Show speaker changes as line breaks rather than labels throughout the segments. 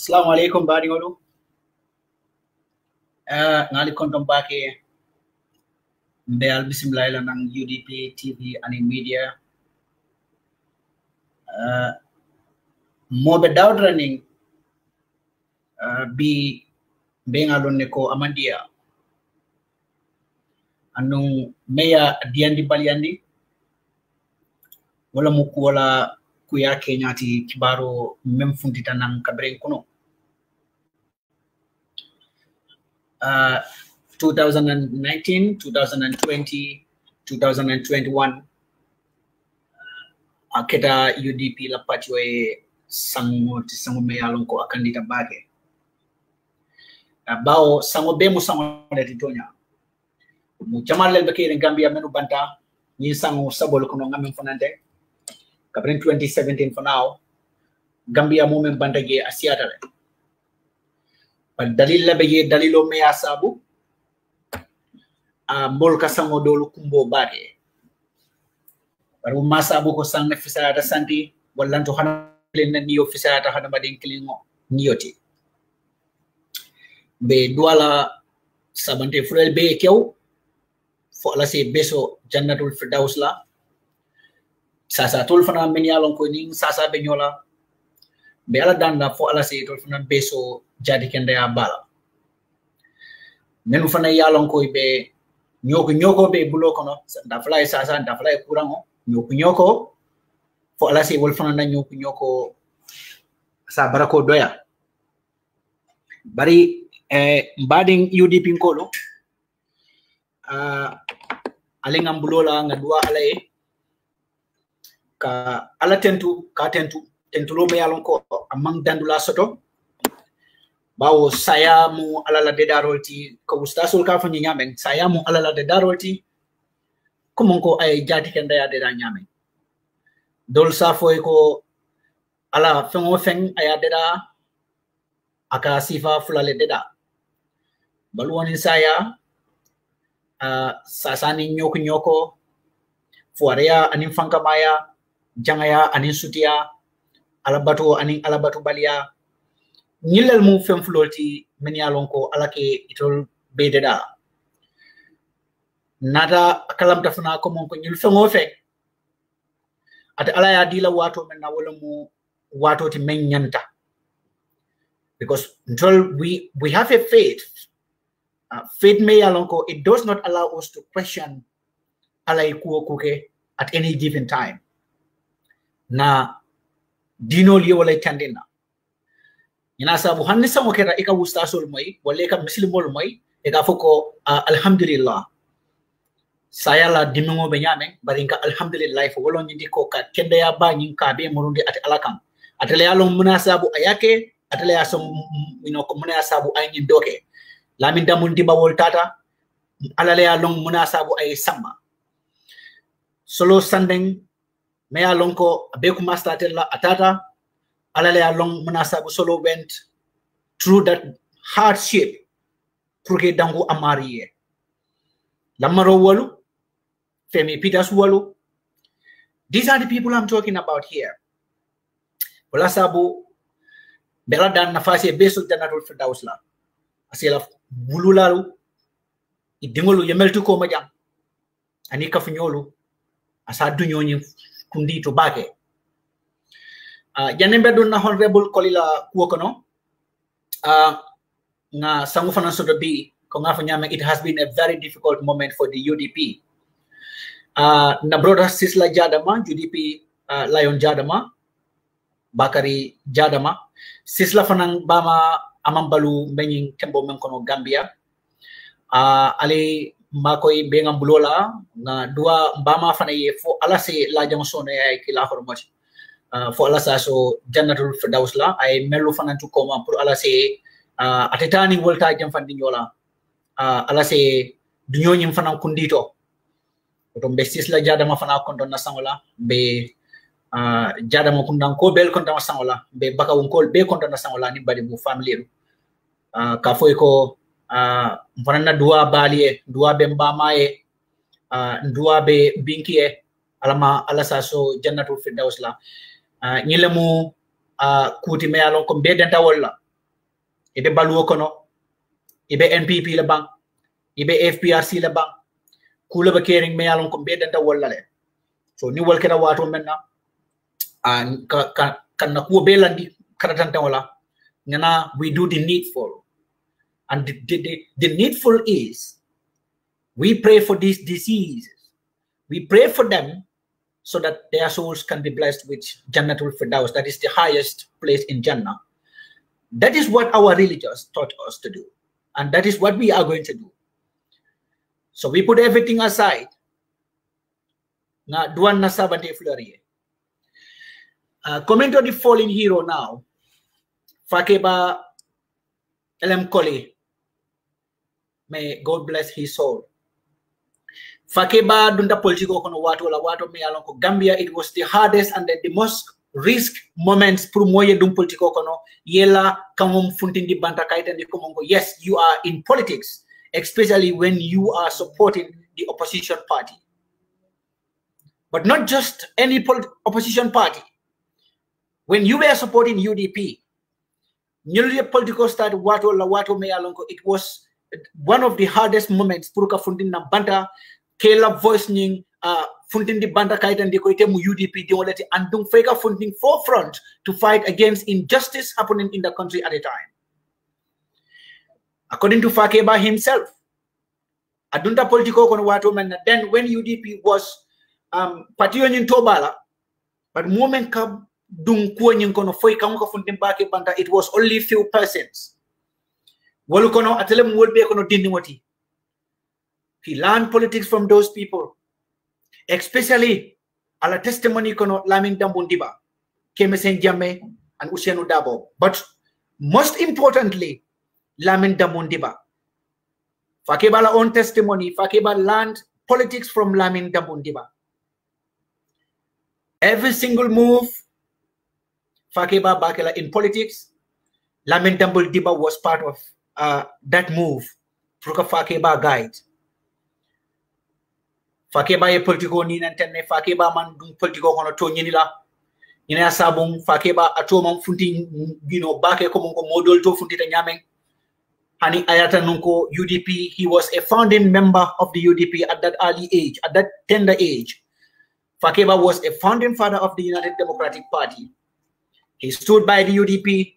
Assalamu alaikum baɗiŋolu. Ngali konton bake mbe al bismillah la nang UDP TV&MEDIA. Moɓe dawdraning bi mbe ngalon ne ko amandiya anun meya diyandi balyandi wala muku wala kuya kenyati kibaro mem funtita nang kabren kuno 2019, 2020, 2021 aketa UDP la patio e sango me alon ko akandita bage bao sango be mo sango de titonya mu jamal le bekere Gambia menu banta ni sango sabol ko ngamen fonande kabren 2017 for now Gambia mo men banta ge asiata le dalil la bege dalilo me asabu mbol ka sango dolu kumbo bage baru masabu ko sang fisata santi wallanto hana len niyo fisata hana badin kilingo niyoti be duala sabante furel be kew fo la se beso jannatul firdaus la sasa tol fana men yalon ko ning sasa be nyola be ala danda fo ala se tol fana beso jadi kende ya bala menu fana yalon ko be nyoko be bulo kono da fly sasa da fly kurango nyoko fo ala se wol fana na nyoko sa barako doya bari mbading UDP nkolo alengam bulola nga dua alaye ka ala tentu lo me yalon ko amang dandula soto bawo saya mu alala de darolti ko ustasul ka fanyi nyamen saya mu alala de darolti komon ko ay jati ken daya de da nyamen dol sa foy ko ala fengo feng aya de da aka sifa fulale de da balwoni saya sasani nyoko fuarea anin fanka maya jangaya anin sutia alabatu balia nyilal mu fem floti men yalon ko alake itol bededa nada kalam tafna ko mon ko nyil fengo fe ata ala ya dila wato men na wala mu wato ti men nyanta because until we have a faith faith me yalon ko it does not allow us to question alay kuke at any given time na dino liyo wala tandina ina sabu hanni samo kera ika wustasul moy wala ka muslimol moy ika foko alhamdulillah saya la dimingo be nyame bari ka alhamdulillah fo wolo nyindi ko ka kende ya ba nyin ka be murundi at alakam atale yalon munasabu ayake atale ya som ko munasabu ay nyin doke lamin damun diba wol tata alale yalon munasabu ay sama solo sandeng me yalon ko be ko mastatella atata alale yalon munasabu solo went through that hardship pour que dangu amariye lamaro walu femi pitas walu. These are the people I'm talking about here. Wala sabu bela dan nafasi beso janatul firdaus la asila bululalu idingolu yemeltu ko majam ani kafunyolu asa dunyoni kundi to bake janembe don na honorable kolila kuokono nga sangu fana so be ko nga fanyame. It has been a very difficult moment for the UDP na brother Sisla Jadama UDP Lion Jadama Bakari Jadama Sisla fanang bama amambalu menying tembo menkono Gambia ali makoy bengam bulola na dua bama fana ye fo alase la jang sone ay kila hormot fo alasa so jannatul firdaus la ay melu fana tu koma pour alase atetani volta jam fandi nyola alase dunyo nyim fana kundito to be Sisla Jadama fana kondo na sangola be jadama kundan ko bel konta sangola be baka won ko be konta sangola ni bari bu family ka foy ko mfanana dua balie dua be mbamaye dua be binkie alama alasa so jannatul firdaus la nyilemu kuti me alon ko be denta wala ibe baluo kono, ibe NPP le bang, ibe FPRC le bang, kula ba kering me yalon ko be danta wala le. So ni wal keda wato menna an kan na ko belandi karatanta wala ngana we do the needful. And the needful is we pray for these diseases. We pray for them so that their souls can be blessed with Jannatul Firdaus. That is the highest place in Jannah. That is what our religious taught us to do. And that is what we are going to do. So we put everything aside. Na duan na sabante fleurie. Comment on the fallen hero now. Fakebba Colley. May God bless his soul. Fakebba dunda politiko kono wato me alon ko Gambia, it was the hardest and the most risk moments pour moye dum politiko kono yela kamum funtindi banta kaitandi komongo. Yes, you are in politics, especially when you are supporting the opposition party. But not just any opposition party. When you were supporting UDP, nyulye politiko start wato me alon ko, it was one of the hardest moments pour ka fundin na banta kela voice ning fundin di banta kaitan di ko ite mu UDP di wolati andung feka funding forefront to fight against injustice happening in the country at a time. According to Fakebba himself, adunta politiko kono wato men. Then when UDP was partiyon in Tobala, but moment ka dung ko nyin kono foi ka ko fundin bake banta, it was only few persons. Walu kono atelem wolbe kono dindi wati. He learned politics from those people, especially ala testimony kono Lamin Dambundiba, Kemesen Jammeh, and Ousainou Darboe. But most importantly, Lamin Dambundiba. Fakebba's own testimony, Fakebba learned politics from Lamin Dambundiba. Every single move, Fakebba Bakela in politics, Lamin Dambundiba was part of that move. Fakebba guide. Fakebba ye politiko ni nantenne Fakebba man dum politiko kono to nyinila ina sabum Fakebba atoma funti bake ko monko modol to funti ta nyamen hani ayata nunko UDP. He was a founding member of the UDP at that early age, at that tender age. Fakebba was a founding father of the United Democratic Party. He stood by the UDP.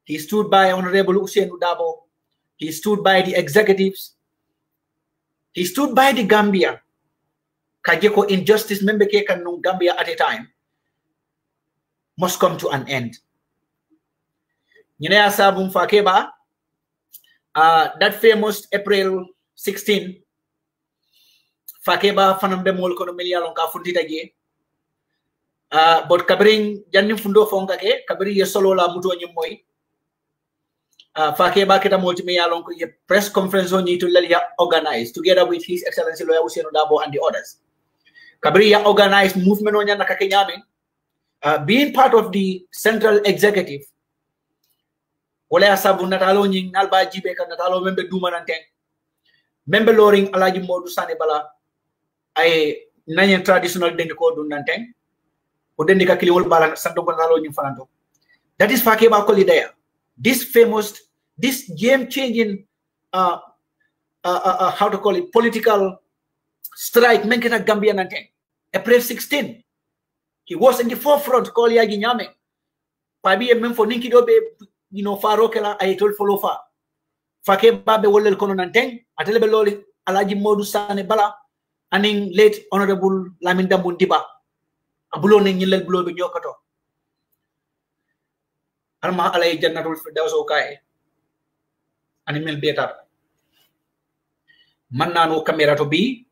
He stood by Honorable Ousainou Darboe. He stood by the executives. He stood by the Gambia. Kajeko injustice member ke kanung Gambia at a time must come to an end. Nyine asabum Fakebba, that famous April 16, Fakebba fanambe mol kono milialon ka fundita je. But kabring jannim fundo fonga ke kabri ye solo la muto nyimoy. Fakebba kita multi milialon ko ye press conference on to lelia organize together with His Excellency Lawyer Ousainou Darboe and the others. Kabri ya organized movement on yana kakenyame. Being part of the central executive, wala asabu natalo nying nalba jibe kan natalo membe duma nanteng. Membe loring alaji modu sane bala ay nanyen traditional dendi ko dun nanteng. O dendi ka kiliwol bala santo natalo nying fananto. That is Fakebba Colley there. This famous, this game-changing, how to call it, political strike, menkena Gambia nanteng. April 16. He was in the forefront, call yagi nyame. Pabi e memfo ninki do be, farokela ayetol follow fa. Fakebba be wolel kono nanteng, atele be loli alaji modu sane bala, aning late Honorable Lamin Dambundiba. Abulo ne nyilel bulo be nyokato. Alma alay Jannatul Firdaus okay. Animal better. Manano camera to be,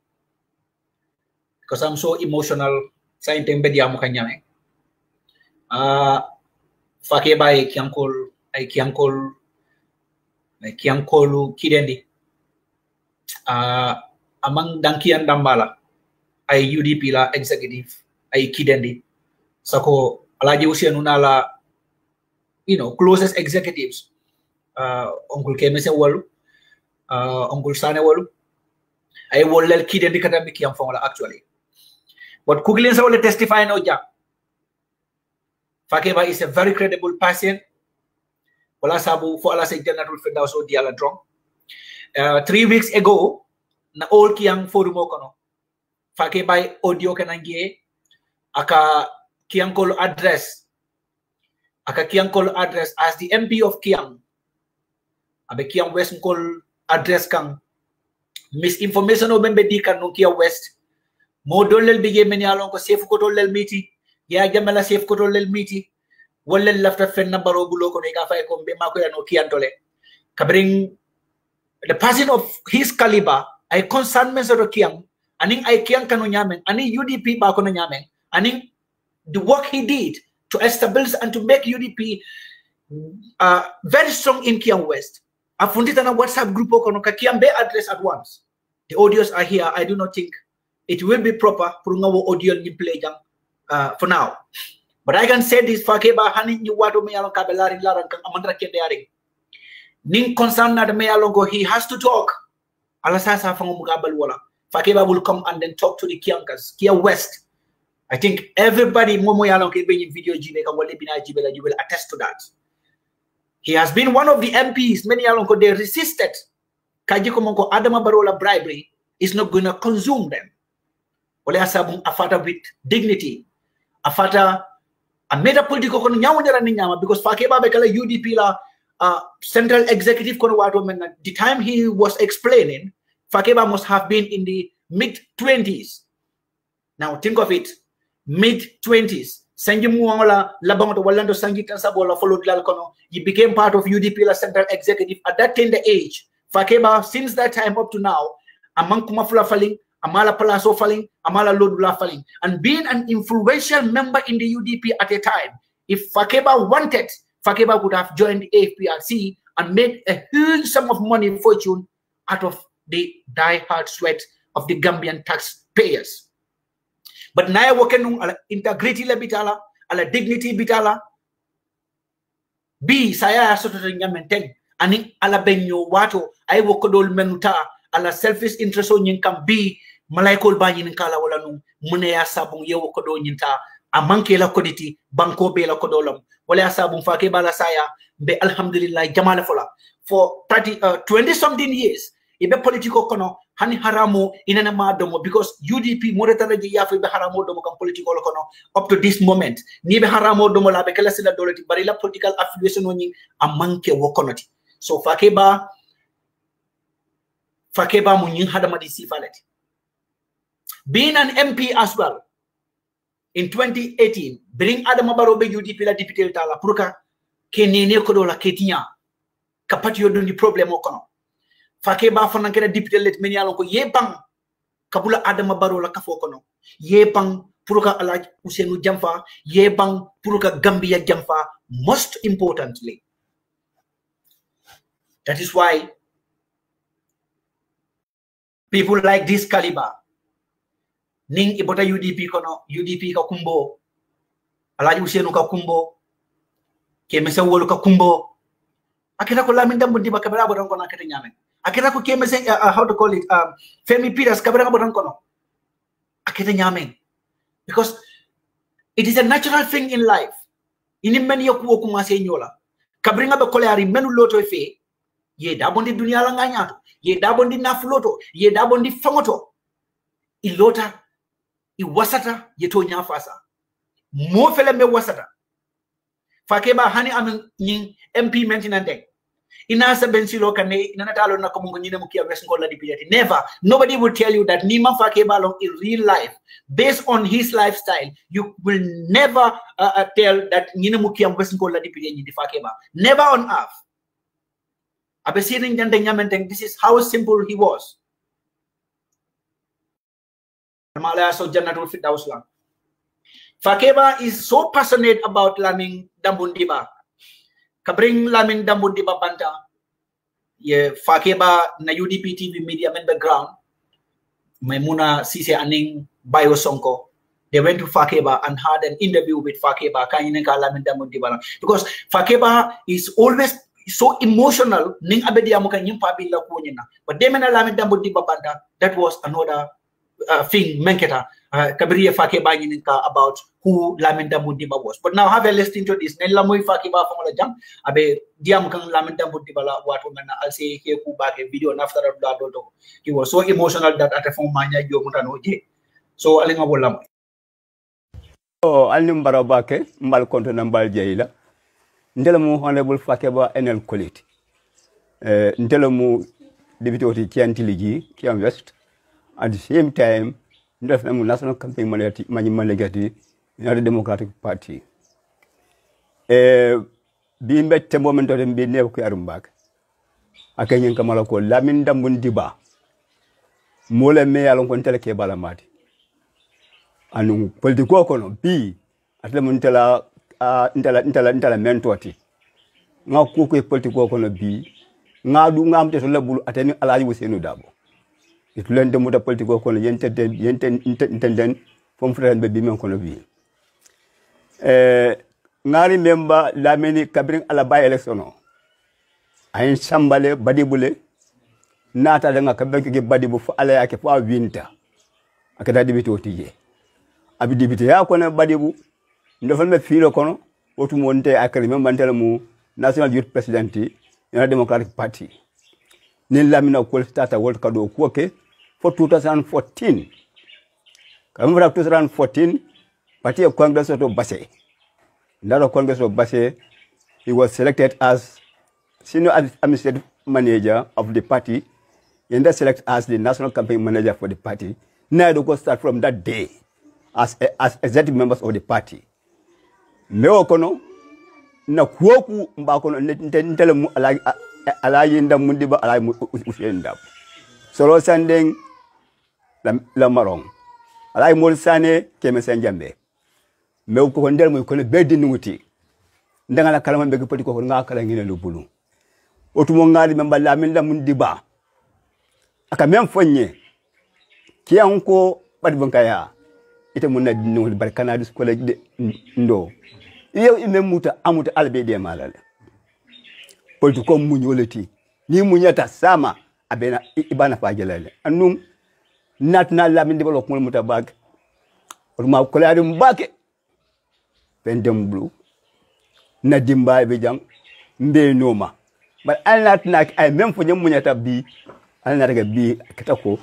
because I'm so emotional. Sa TV&MEDIA mo kanya Fakebba ay kiangkolu kidendi amang dangkian dambala ay UDP la executive ay kidendi sako alaji Ousainou nala closest executives Uncle Kemese walu Uncle Sane walu ay wolel kidendi kata kiam fongola actually. But Kuglin will testify no job. Fakebba is a very credible person. wala sabu fo ala say jannatul firdaus o diala drong 3 weeks ago na all Kiang forum kono Fakebba audio kanangie aka Kiang call address as the MP of Kiang abe Kiang West call address kang misinformation o membe di kan no Kiang West mo dolel bige men yalon ko chef ko dolel miti ya jamala chef ko dolel miti wala lafta fen nambaro bulo ko ne ka fay ko be mako ya no Kiang tole kabring the person of his caliber ay concern men so Kiang aning ay Kiang kanu nyamen ani UDP ba ko na nyamen aning the work he did to establish and to make UDP very strong in Kiang West. Afundita na WhatsApp group ko no ka Kiang be address at once. The audios are here. I do not think it will be proper for ngawo audio ni play jang for now. But I can say this Fakebba hani ni wato me alon kabelari laran kan amandra kende ari. Ning concern na me alon go he has to talk. Ala sasa fango mugabal wala. Fakebba will come and then talk to the Kiangkas, Kiang West. I think everybody momo yalon ke be video jibe kan wale bina jibe la you will attest to that. He has been one of the MPs many yalon ko they resisted kaji ko monko Adama Barola bribery is not going to consume them. Wale asabung afata with dignity. Afata a meta political kono nyawo jara ni nyama because Fakebba be kala UDP la central executive kono wato men the time he was explaining Fakebba must have been in the mid-20s. Now think of it, mid-20s. Sanji muangola labangoto walando sanji tansabola followed lalkono. You became part of UDP la central executive at that tender age. Fakebba since that time up to now, among kumafula falling, amala palaso falling, amala lodula falling, and being an influential member in the UDP at a time. If Fakebba wanted, Fakebba could have joined the AFPRC and made a huge sum of money fortune out of the die-hard sweat of the Gambian taxpayers. But na wokenung ala integrity la bitala, ala dignity bitala, B saya soto nyamenten ani ala benyo wato ay wokodol menuta ala selfish interest o nyinkam B malaikol banyi nkala wala nung mune ya sabung ye wokodo nyinta amanke la koditi banko be la kodolam wala sabung Fakebba la saya be alhamdulillah jamala fola for 20 something years ibe politiko kono hani haramo inana madomo because UDP moretana je yafu be haramo domo kam politiko kono up to this moment ni be haramo domo la be kala sila dolati bari la political affiliation woni amanke wokonoti so Fakebba mo nyin hadama di sifalati being an MP as well in 2018 bring Adama Barrow be UDP la député tala pour ka kenene ko do la ketinya kapati yodundi problem kono Fakebba fana kena député let men yalon ko yebang kabula Adama Barrow la kafo kono yebang puruka Alaj Ousainou Jamfa yebang puruka Gambia Jamfa most importantly that is why people like this caliber ning ibota UDP kono UDP ka kumbo Alaj Ousainou ka kumbo Kemesa wolu ka kumbo akira ko lamin dambu diba kabara bodon kono akete nyame akira ko Kemesa how to call it Femi Peters kabara bodon kono akete nyame because it is a natural thing in life ini meni yoku commencer nyola kabringa be koleari menu loto fe ye dabondi dunia la nganya ye dabondi nafuloto ye dabondi fangoto ilota I wasata ye to nyafasa mo fele me wasata Fakebba hani am nyin MP mentinande ina sa bensilo kane ina natalo na komungo nyine mukia West ngola dipiyati never nobody will tell you that Nima Fakebba long in real life based on his lifestyle you will never tell that nyine mukia West ngola dipiyati di Fakebba never on earth abesirin jande nyamenten this is how simple he was so Jannatul Firdaus lang Fakebba is so passionate about Lamin Dambundiba. Kabring Lamin Dambundiba banta. Ye Fakebba na UDP TV media men background. Maimuna Sise Aning Bayo Sonko. They went to Fakebba and had an interview with Fakebba. Kanyineka Lamin Dambundiba. Because Fakebba is always so emotional. Ning abedi amuka nyimpa bila kuonyena. But they mena Lamin Dambundiba banta. That was another thing menketa. Kabiri Fakebba Nyininka about who Lamin Dambudiba was. But now have a listening to this. Nella Mui Fakebba from the jam. Abe Diam Kang Lamin Dambudiba what woman I'll say here who back a video and after a blood. He was so emotional that at a phone mania Yomutanoji. So Alinga Wolam.
Oh, Alim Barabake, Malconto Nambal Jaila. Ndelamu Honorable Fakebba NL Colley. Ndelamu Deputy Kiang West. At the same time, National Campaign Manager in the Democratic Party. Being better moment of them being never carrying back. I can yin Kamalako, Lamin Dambudiba. Mole me along Conteleke Balamati. And political B at the Montella Intella Mentorti. Now cook with political B. Now do ngam to level at any ally with Enudabo. It learned the motor political intendant from friend baby men conobi. Now remember Lamini Cabring Alabai election. I ain't somebody badibule. Not a longer Cabaki badibu for Alake for winter. I can debate OTJ. I be debated Yakona badibu. Never feel ocono. What to Monte, I can remember Antelamu, National Youth President in the Democratic Party. Nil Lamina could start a World Cup for 2014. Remember 2014, Party of Congress of Basse. That of Congress of Basse, he was selected as Senior Administrative Manager of the party, and then selected as the National Campaign Manager for the party. Now they go start from that day as executive members of the party. Leo kono na kuoku mbakono ntele alayi ndamundiba alayi usenda. Solo sandeng la marong. Alayi mol sane keme sanjambe. Me ko ndel mo ko beddi nuti. Ndanga la kalama be poti ko nga kala ngine lu bulu. Otumo ngali memba Lamin Dambudiba. Aka mem fonye. Kianko badi bankaya. Ite munna dinu barkana dis college de ndo. Iyo ime muta amuta albede malale. Politiko munyoleti. Ni munyata sama abena ibana fajelele. Anum natna Lamin Dambudiba ko muta bag. Orma ko laade mbake. Pendem blue. Na dimba be jang mbe noma. But I'll not like I meant for them munyata bi. I'll not be katako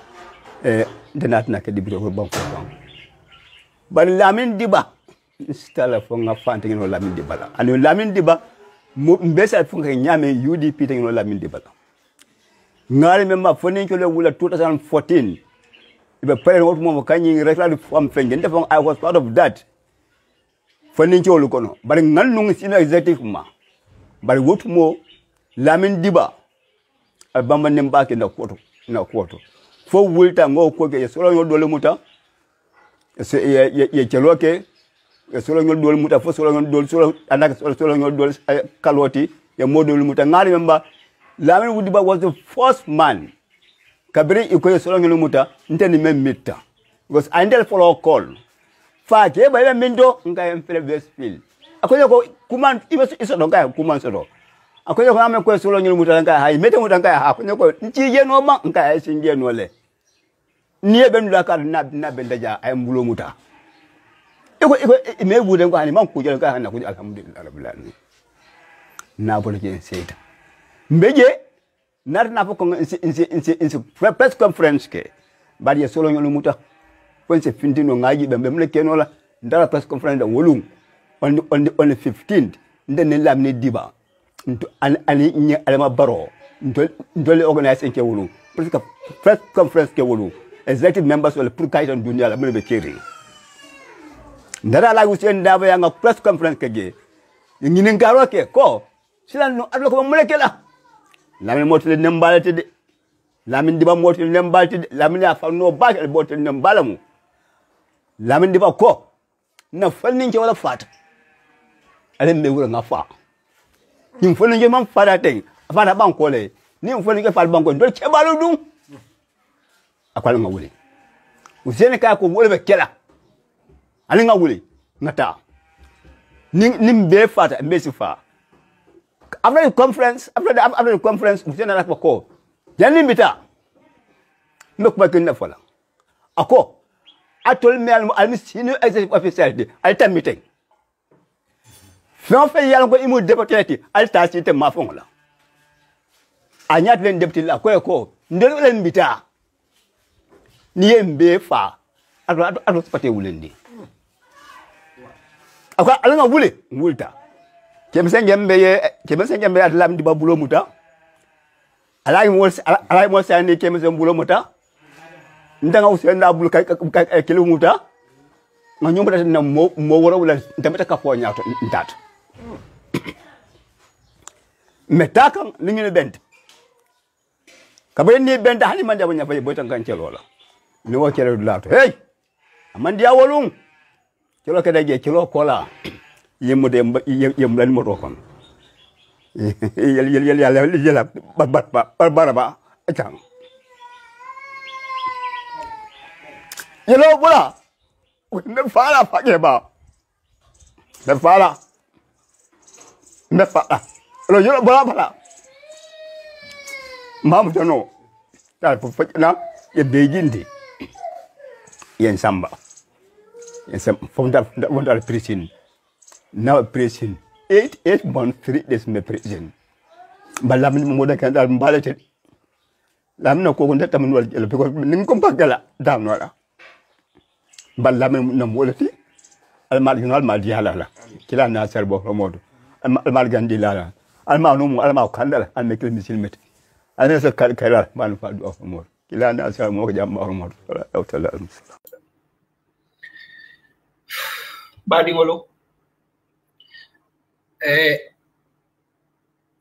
the not like a debut of bank. But Lamin Diba install from a fountain in Lamin Dibala. And Lamin Diba best from Yame UDP in Lamin Dibala. Now remember financial will 2014. If a parent what more can you regularly from Fengen, I was part of that. Financial Lucono, but in none is in executive ma. But what more Lamin Diba a bamba back in the quarter. For Wilta go quick a solo dolomuta. Ye cheloke, a solo dolomuta for solo dol and solo dol caloti, a model muta. Now remember, Lamin Diba was the first man. Kabiri iko solo dolomuta, intended meter. Because I didn't follow call. Fakebba ile mindo nga mfele Westfield. Akonya ko kuman iso donga kuman soro. Akonya ko ame ko solo nyulu mutanga hai mete mutanga ha akonya ko nchije no ma nka sinje no le. Niye ben la kar na bendaja ay mbulo muta. Iko me bude ko hani man ku jelo ka na ku alhamdulillah rabbil alamin. Na bolo ke seita. Mbeje na fo ko in press conference ke bari solo nyulu muta. When se findino ngaji bembe mle kenola ndara press conference wolum on the 15th ndene Lamini Diba ani nye alema baro ndole organize ke wolum press conference ke wolum executive members wala pour kaitan dunia la mbe kiri ndara la gusen ndaba yanga press conference ke ge ngini ngaro ke ko silan no adlo ko mle kela Lamini motile nembalete de Lamini Diba motile nembalete de Lamini afa no ba ke motile nembalamu Lamin Diba ko na falnin ke wala fata ale me wura nga fa nim falnin ke man fata ten fata ban ko le nim falnin ke fal ban ko do ke balu dum akwal nga wuli usene ka ko wole be kela ale nga wuli ngata nim be fata be si fa after the conference usene na ko yani bita me ko ba ken na fala ako atol me al senior executive officer di al ta meeting non fe yalla ko imu député al ta cité ma fon la anyat len député la ko ndel len bita ni embe fa ado pate wulendi akwa alanga wule wulta kemsengembe atlam di babulo muta alay mo sani kemsen bulo muta ndanga usenda bulu kay kilo muta nga nyomba na mo wora wala ndamata ka fo nyaato ndata metaka ningine bent kabeni bent hani manja banya fay boy tan kan celo la ni wo celo dulato hey amandi awolum celo kede je celo kola yemu dem yem lan mo rokon yel baraba atang yelo bula ne fala Fakebba ne fala lo yelo bula bala mam jono ta fofna ye begindi yen samba fondal prison now prison 8 months 3 days me prison balam mo da kan dal mbalete lam na ko ndata mun wal jelo because nim ko bagala dam no la balam na mo lati al mal junal mal diala la kila na serbo modo al mal gandi la al ma no al ma kandala al mekel misilmet ana sa kala man fa do modo kila na ser mo ko jam modo ta'ala
badi ngolo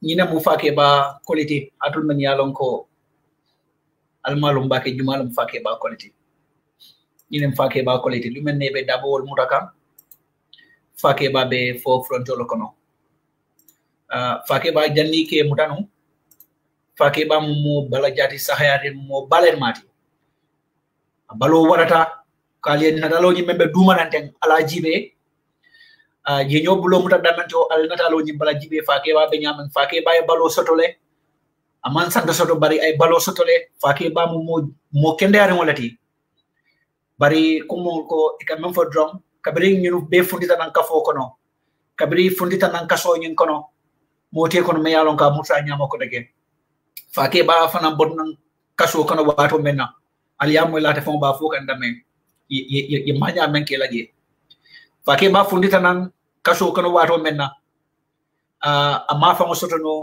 ñina mu Fakebba Colley atul man yalon ko almalum bake jumalum Fakebba Colley ñinem Fakebba Colley lu melne be dabol mutaka Fakebba be fo frontolo kono Fakebba janni ke mutanu Fakebba mo bala jati sahayade mo balen mati balo warata kalien nadalo ñi membe dumananten ala jibe yenyo bulo muta damanto al natalo ni bala jibe Fakebba be nyaman Fakebba e balo sotole aman sanda soto bari ay balo sotole Fakebba mo kendare molati bari kumo ko e kam fo drum kabri ñu be fundita nan kafo kono kabri fundita nan kaso ñin kono mo te kono me yalon ka musa nyama ko dege Fakebba fana bod nan kaso kono wato menna al yamo lata fon ba fo kan dame ye manya men ke laje Fakebba fundita nan kaso kono wato menna amma fa mo sotono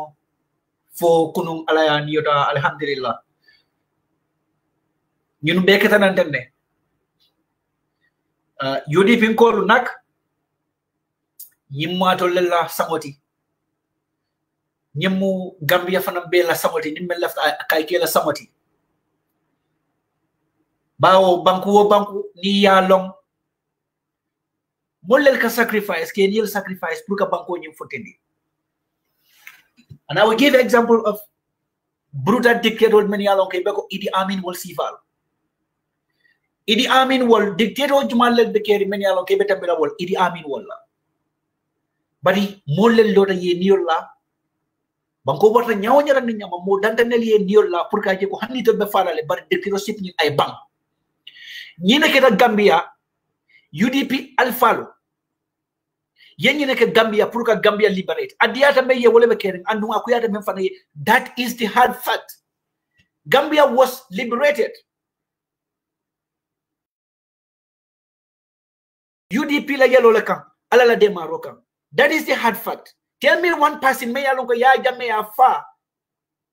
fo kunun alaya niyota alhamdulillah ñun be ketanan tenne UDP ko nak yimmato lella samoti ñemu Gambia fana be la samoti ni mel lafta kay ke la samoti bawo banku ni ya long molel ka sacrifice ke ni sacrifice pour ka banko ñim fotendi. And I will give example of brutal dictator men yalon ke beko Idi Amin wol sifal Idi Amin wol dictator jumal be keri men yalon ke betambira wol Idi Amin wol la bari molel lota ye niyolla banko warta nyawo nyara ni nyama mo dantanel ye niyolla pour ka je ko hanito be falale bari dictatorship ni ay bang ñi nekk da Gambia UDP alfalo yenye neke Gambia pour ka Gambia liberate adiyata me ye wole be kering andu akuyata men fana that is the hard fact. Gambia was liberated. UDP la yelo le kan ala la de Marocan. That is the hard fact. Tell me one person me yalongo ya jamme ya fa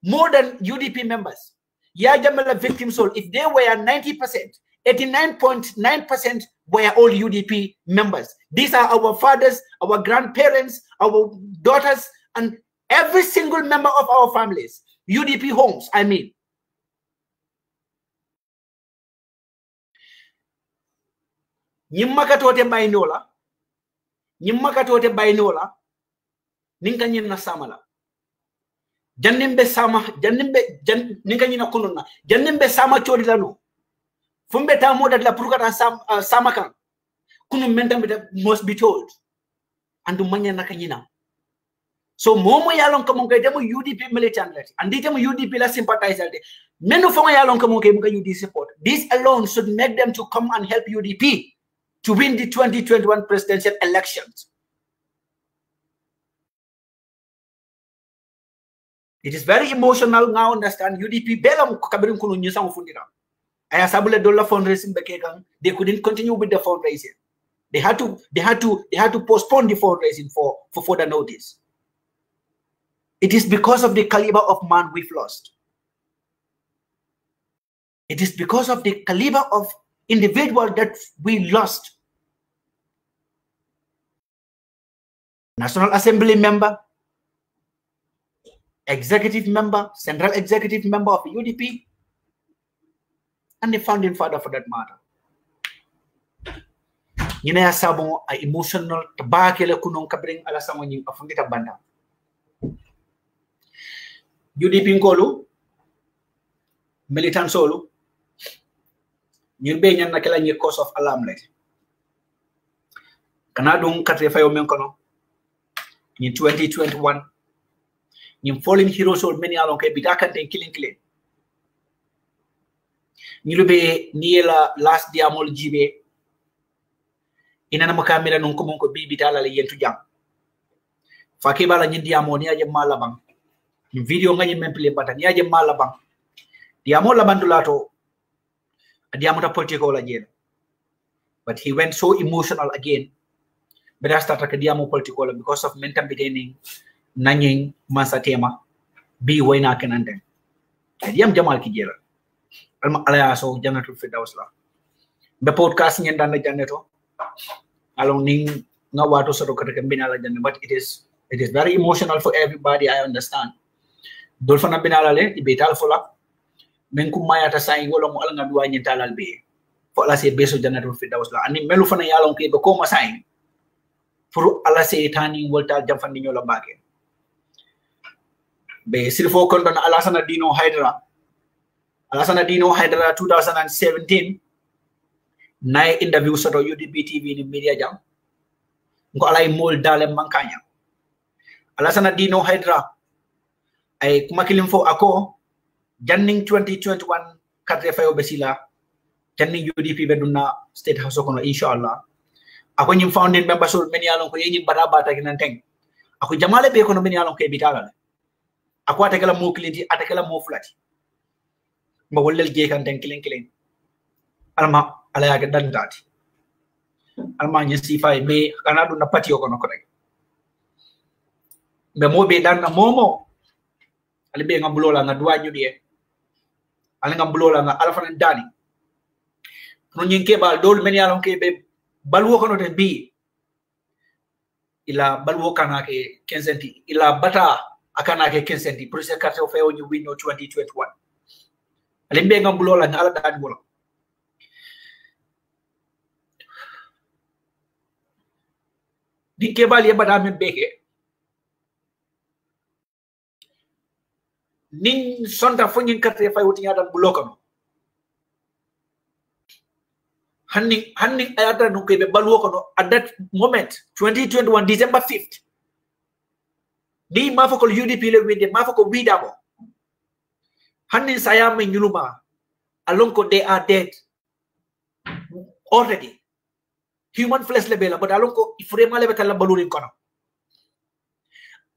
more than UDP members ya jamme la victim soul if they were 90%. 89.9% were all UDP members. These are our fathers, our grandparents, our daughters, and every single member of our families. UDP homes, I mean. Nyimakatote bainola, ninka nyina samala. Jannimbe sama, ninka nyina kununa. Jannimbe sama chori lano. Fumbe ta moda la purukata samakan kunu menta must be told andu manya nakanyina so momo yalon kamon kay demo UDP militant lati andi demo UDP la sympathizer de Menu fonga yalon kamo ke mga UD support. This alone should make them to come and help UDP to win the 2021 presidential elections. It is very emotional now. Understand UDP belam kabirin kuno nyusang fundira. Aya sabule dollar fundraising bekegang. They couldn't continue with the fundraising. They had to postpone the fundraising for further notice. It is because of the caliber of man we've lost. It is because of the caliber of individual that we lost. National Assembly member, executive member, central executive member of the UDP, and the founding father for that matter. Yine ya sabon a emotional tabakele kunong kabring alasamo nyi afungita banda. UDP nkolu, militant solo, nyirbe nyan nakela nyi cause of alarm let. Kanadung katre fayo menkono, in 2021, in fallen heroes or many along bitakan ten killing. Nilube niela last diamol jibe. Ina na makamera nung kumunko bibitala le yentu jam. Fakebba la nyindi amo ni aje malabang. Video nga nyemple bata ni aje malabang. Diamo labandulato. Diamo ta political again. But he went so emotional again. But I started ka diamo political because of mental beginning nanying masatema bi wayna kenande. Diam jamal ki jela. Alma alaya so janatul fidaws la. Be podcast nyenda na janeto. Along ning nga wato soro kata binala janne, but it is very emotional for everybody. I understand. Dolfana binala le ibetal fola men kum mayata sai wala mo ala nga duwa nyentalal be fo ala se beso jannatul firdaus la ani melu fana yalon ke be ko ma sai pour ala se tani woltal jamfandi nyola bage be silfo kon don Alassana Dino Hydra 2017 na interview soto UDP TV&MEDIA jam ngo alay mol dale mankanya Alassana Dino Hydra ay kumakilim fo ako janning 2021 katre fayo besila janning UDP beduna state house kono inshallah ako nyim founding member so many alon ko yenyim barabata kinanteng ako jamale be kono many alon ko bitala ako atakala mo clienti atakala mo flati ma wollel je kan ten kilin alma ala ya dan dati alma nyi sifa be kanadu na patio kono ko rek be mo be dan na momo ali be ngam bulola nga duwa nyudie ali ngam bulola nga ala fanan dani no nyinke bal dol men yalon ke be balwo kono ten bi ila balwo kana ke 15 ila bata akana ke 15 pour ce carte fe on win no 2021 ali be ngam bulola nga ala dani wala di ke bal ye bata men beke ning sonta fonyin karte fay wuti nyadam bulokano hanning ayata no kebe baluo kono at that moment 2021 December 5th di mafoko UDP le winde mafoko widamo hanning sayame nyuluma alonko they are dead already human flesh lebela but alonko ifrema le betala balurin kono.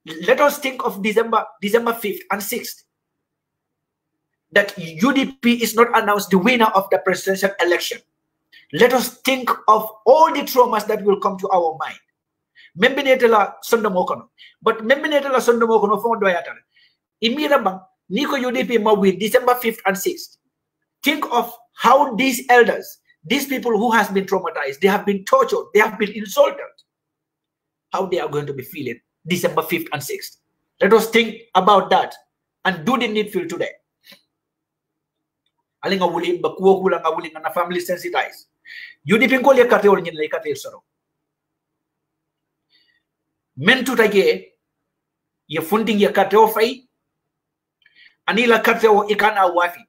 Let us think of December 5th and 6th that UDP is not announced the winner of the presidential election. Let us think of all the traumas that will come to our mind. Membinetela sondomokono, but membinetela sondomokono fondo yatale. Imira bang niko UDP ma win December 5th and 6th. Think of how these elders, these people who has been traumatized, they have been tortured, they have been insulted, how they are going to be feeling December 5th and 6th. Let us think about that and do the needful today. Alinga wuli bakuwa kula nga wuli nga na family sensitized. UDP ko le kate ol nyin le kate soro. Men tutage ye funding ye kate o fay anila kate o ikana wafi.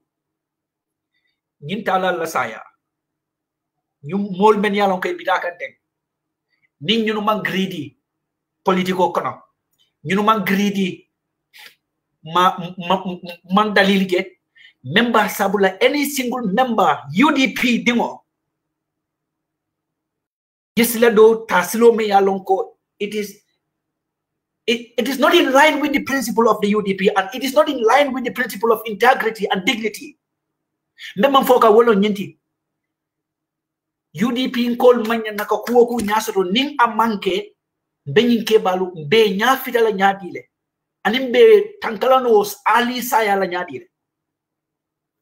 Nyin tala la saya. Nyum mol men yalon kay bitakan ten. Ning ñu man greedy politiko kono ñu man greedy man dalil ge member sabula any single member UDP dingo gisla do tasilo me yalonko it is not in line with the principle of the UDP, and it is not in line with the principle of integrity and dignity. Memang foka wolo nyenti UDP nkol manya naka kuoku nyasoro ning amanke benyin kebalu be nyafita la nyadile anim be tankalano ali saya la nyadile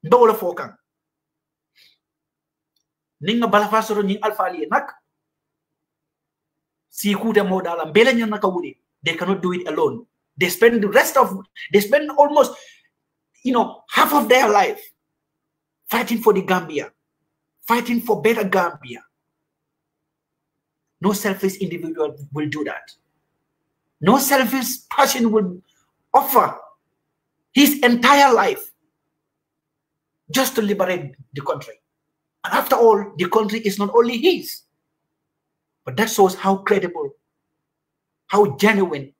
be wala fokan ninga balafasoro ning alfali nak si kude modala bela nyan naka wudi. They cannot do it alone. They spend almost, half of their life fighting for the Gambia, fighting for better Gambia. No selfish individual will do that. No selfish person will offer his entire life just to liberate the country. And after all, the country is not only his, but that shows how credible, how genuine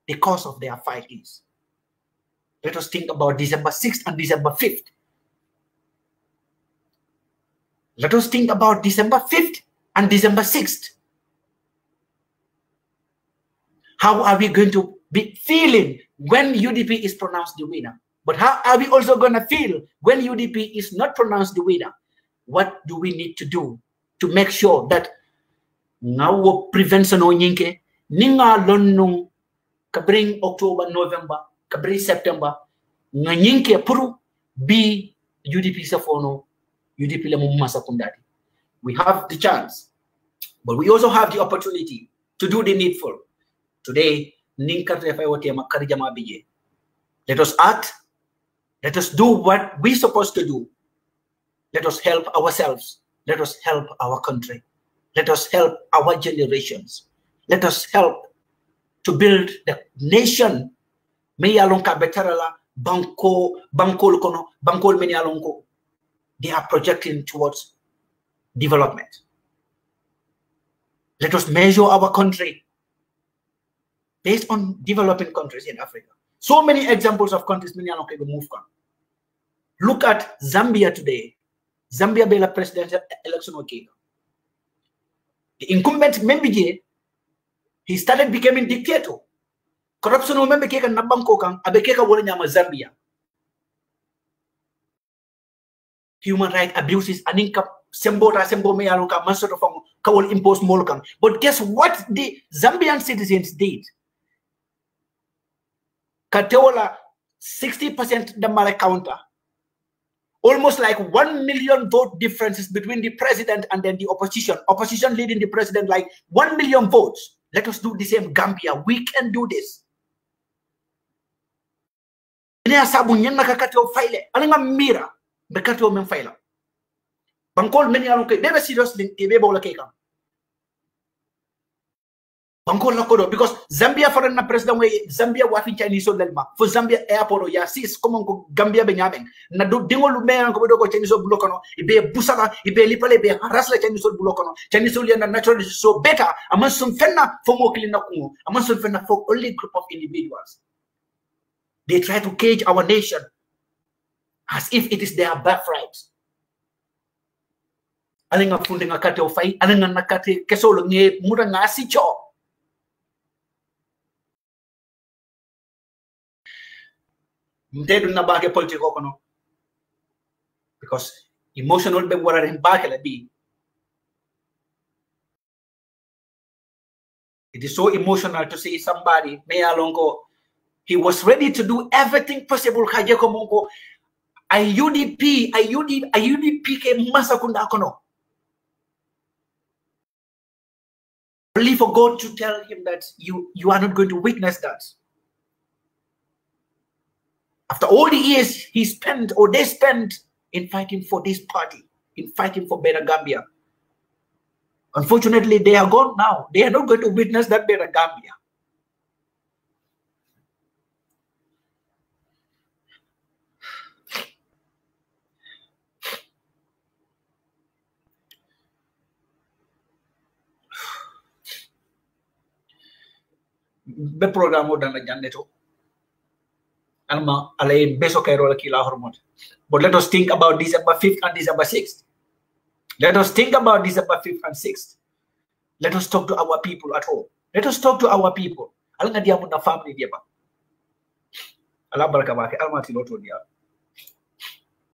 the cause of their fight is. Let us think about December 6th and December 5th. Let us think about December 5th and December 6th. How are we going to be feeling when UDP is pronounced the winner? But how are we also going to feel when UDP is not pronounced the winner? What do we need to do to make sure that now prevention o nyinke ninga lonnu kabring October, November, kabring September nga nyinke puru bi UDP safono UDP le mumasa kundadi. We have the chance, but we also have the opportunity to do the needful. Today, let us act. Let us do what we're supposed to do. Let us help ourselves. Let us help our country. Let us help our generations. Let us help to build the nation. They are projecting towards development. Let us measure our country based on developing countries in Africa. So many examples of countries many are move on. Look at Zambia today. Zambia bela presidential election okay. The incumbent Mbeki, he started becoming dictator. Corruption o membe keka nabanko kang abekeka wala nyama Zambia. Human rights abuses aninka sembo me alon ka mansoro fam kawol impose molkan. But guess what the Zambian citizens did? Kateola 60% the mala counter. Almost like 1 million vote differences between the president and then the opposition. Opposition leading the president like 1 million votes. Let us do the same Gambia. We can do this. Ina sabu nyanga kakateo faile. Alinga mira bekateo men faila. Bangkol meni alon ke bebe seriously ke bebe ola keka. Bangkol lakodo because Zambia foreign na president we Zambia wafi Chinese lelma. For Zambia airport ya sis komon ko Gambia be nyameng. Na do dingol me ko do ko Chinese blokono ibe busala ibe lipale be harasla Chinese blokono. Chinese na naturally so better among some fenna for mo kilina kungo. Among some fenna for only group of individuals. They try to cage our nation as if it is their birthright. Alinga funde ngakate ofai, alinga nakate kesolo nge muda ngasi cho. Mtedu na bake politiko kono. Because emotional be wara rin bake la bi. It is so emotional to see somebody me alongo. He was ready to do everything possible. Kajeko mongo a UDP ke masakunda kono. Only for God to tell him that you are not going to witness that. After all the years he spent or they spent in fighting for this party, in fighting for better Gambia. Unfortunately, they are gone now. They are not going to witness that better Gambia. Be program o dana janneto Alma alay beso kay rola kila hormone. But let us think about December 5th and December 6th. Let us think about December 5th and 6th. Let us talk to our people at home. Let us talk to our people. Alanga dia muna family dia ba. Allah baraka bake alma tiloto dia.